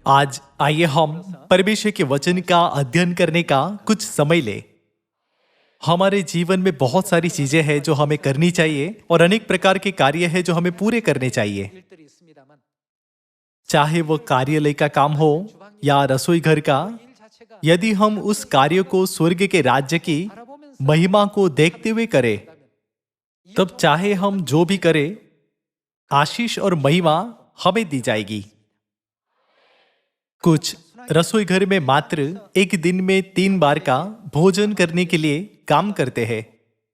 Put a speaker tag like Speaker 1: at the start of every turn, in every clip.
Speaker 1: आज आइए हम परमेश्वर के वचन का अध्ययन करने का कुछ समय ले। हमारे जीवन में बहुत सारी चीजें हैं जो हमें करनी चाहिए और अनेक प्रकार के कार्य हैं जो हमें पूरे करने चाहिए। चाहे वो कार्यालय का काम हो या रसोई घर का, यदि हम उस कार्य को स्वर्ग के राज्य की महिमा को देखते हुए करें, तब चाहे हम जो भी करें, आशीष और महिमा हमें दी जाएगी। कुछ रसोई घर में मात्र एक दिन में 3 बार का भोजन करने के लिए काम करते हैं,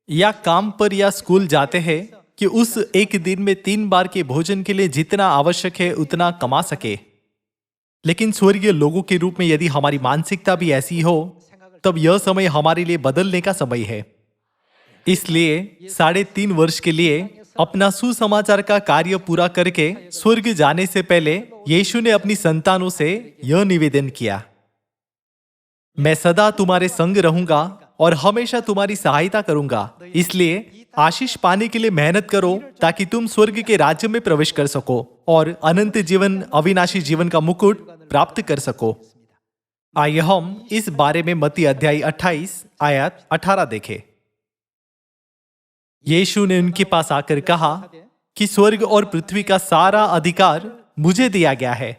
Speaker 1: या काम पर या स्कूल जाते हैं कि उस एक दिन में 3 बार के भोजन के लिए जितना आवश्यक है उतना कमा सके। लेकिन स्वर्गीय लोगों के रूप में यदि हमारी मानसिकता भी ऐसी हो, तब यह समय हमारे लिए बदलने का समय है। इसलिए 3.5 वर्ष के लिए अपना सुसमाचार का कार्य पूरा करके स्वर्ग जाने से पहले यीशु ने अपनी संतानों से यह निवेदन किया, मैं सदा तुम्हारे संग रहूंगा और हमेशा तुम्हारी सहायता करूंगा। इसलिए आशीष पाने के लिए मेहनत करो ताकि तुम स्वर्ग के राज्य में प्रवेश कर सको और अनंत जीवन, अविनाशी जीवन का मुकुट प्राप्त कर सको। आइए हम इस बारे में मत्ती अध्याय 28 आयत 18 देखें। यीशु ने उनके पास आकर कहा कि स्वर्ग और पृथ्वी का सारा अधिकार मुझे दिया गया है,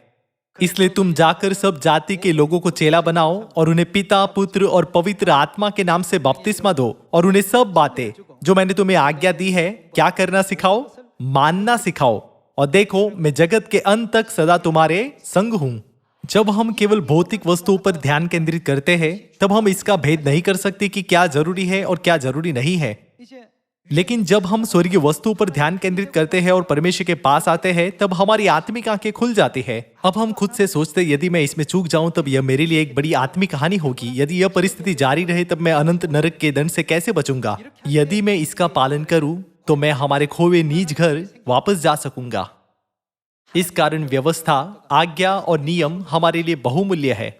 Speaker 1: इसलिए तुम जाकर सब जाति के लोगों को चेला बनाओ और उन्हें पिता, पुत्र और पवित्र आत्मा के नाम से बपतिस्मा दो और उन्हें सब बातें जो मैंने तुम्हें आज्ञा दी है क्या करना सिखाओ, मानना सिखाओ, और देखो मैं जगत के अंत तक सदा तुम्हारे संग हूं। जब हम केवल भौतिक वस्तुओं पर ध्यान केंद्रित करते हैं, तब हम इसका भेद नहीं कर सकते कि क्या जरूरी है और क्या जरूरी नहीं है। लेकिन जब हम स्वर्गीय वस्तुओं पर ध्यान केंद्रित करते हैं और परमेश्वर के पास आते हैं, तब हमारी आत्मिक आंखें खुल जाती है। अब हम खुद से सोचते, यदि मैं इसमें चूक जाऊं तब यह मेरे लिए एक बड़ी आत्मिक कहानी होगी। यदि यह परिस्थिति जारी रहे तब मैं अनंत नरक के दंड से कैसे बचूंगा। यदि मैं इसका पालन करूं तो मैं हमारे खोए निज घर वापस जा सकूंगा। इस कारण व्यवस्था, आज्ञा और नियम हमारे लिए बहुमूल्य है।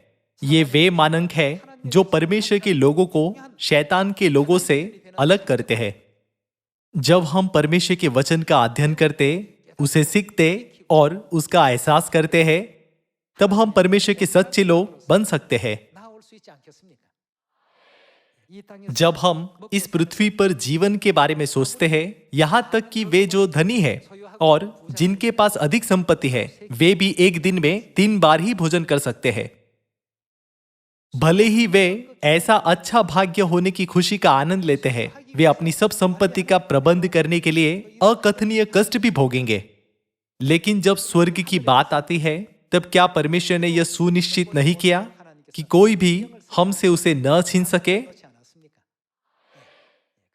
Speaker 1: ये वे मानक है जो परमेश्वर के लोगों को शैतान के लोगों से अलग करते हैं। जब हम परमेश्वर के वचन का अध्ययन करते, उसे सीखते और उसका एहसास करते हैं, तब हम परमेश्वर के सच्चे लोग बन सकते हैं। जब हम इस पृथ्वी पर जीवन के बारे में सोचते हैं, यहां तक कि वे जो धनी है और जिनके पास अधिक संपत्ति है, वे भी एक दिन में 3 बार ही भोजन कर सकते हैं। भले ही वे ऐसा अच्छा भाग्य होने की खुशी का आनंद लेते हैं, वे अपनी सब संपत्ति का प्रबंध करने के लिए अकथनीय कष्ट भी भोगेंगे। लेकिन जब स्वर्ग की बात आती है, तब क्या परमेश्वर ने यह सुनिश्चित नहीं किया कि कोई भी हमसे उसे न छीन सके?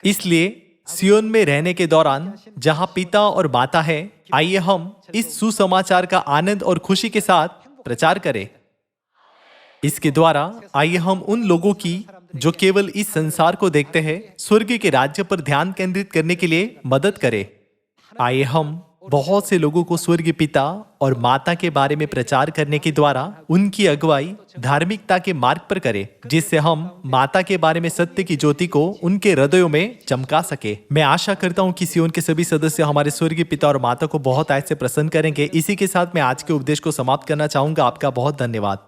Speaker 1: इसलिए सियोन में रहने के दौरान, जहां पिता और माता है, आइए हम इस सुसमाचार का आनंद और खुशी के साथ प्रचार करें। इसके द्वारा आइए हम उन लोगों की जो केवल इस संसार को देखते हैं, स्वर्ग के राज्य पर ध्यान केंद्रित करने के लिए मदद करें। आइए हम बहुत से लोगों को स्वर्गीय पिता और माता के बारे में प्रचार करने के द्वारा उनकी अगुवाई धार्मिकता के मार्ग पर करें, जिससे हम माता के बारे में सत्य की ज्योति को उनके हृदयों में चमका सके। मैं आशा करता हूं कि सियोन के सभी सदस्य हमारे स्वर्गीय पिता और माता को बहुत आज से प्रसन्न करेंगे। इसी के साथ मैं आज के उपदेश को समाप्त करना चाहूंगा। आपका बहुत धन्यवाद।